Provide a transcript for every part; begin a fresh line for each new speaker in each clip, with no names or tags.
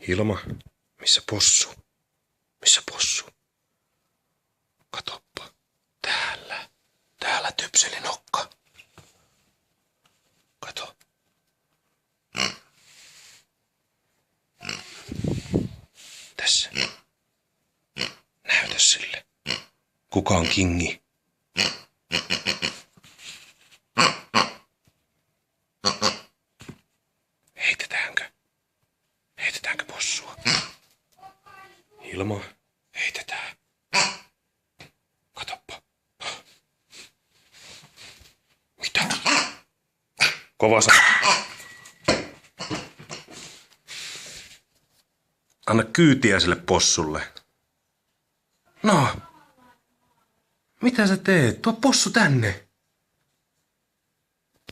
Hilma, missä possu? Missä possu? Katoppa. Täällä. Täällä typseli nokka. Kato. Tässä. Näytä sille. Kuka on kingi? Heitetäänkö? Heitetäänkö possua? Hilma, heitetään. Katoppa. Mitä? Kova sana. Anna kyytiä sille possulle. No. Mitä sä teet? Tuo possu tänne.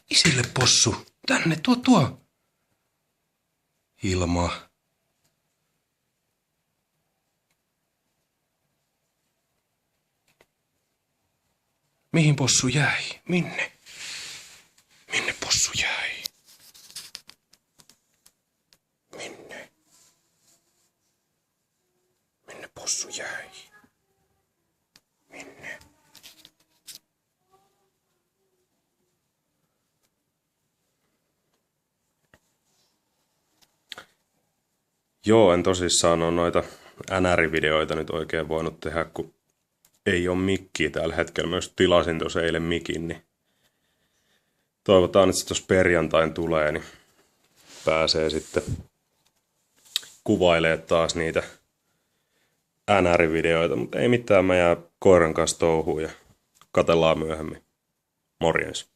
Isille possu. Tänne, tuo. Hilma. Mihin possu jäi? Minne? Minne possu jäi? Minne? Minne possu jäi? Minne? Joo, en tosissaan ole noita NR-videoita nyt oikein voinut tehdä, kun ei ole mikkiä tällä hetkellä. Mä just tilasin tuossa eilen mikin, niin toivotaan, että se tuossa perjantain tulee, niin pääsee sitten kuvailemaan taas niitä NR-videoita. Mutta ei mitään, mä jää koiran kanssa touhuun ja katellaan myöhemmin. Morjens.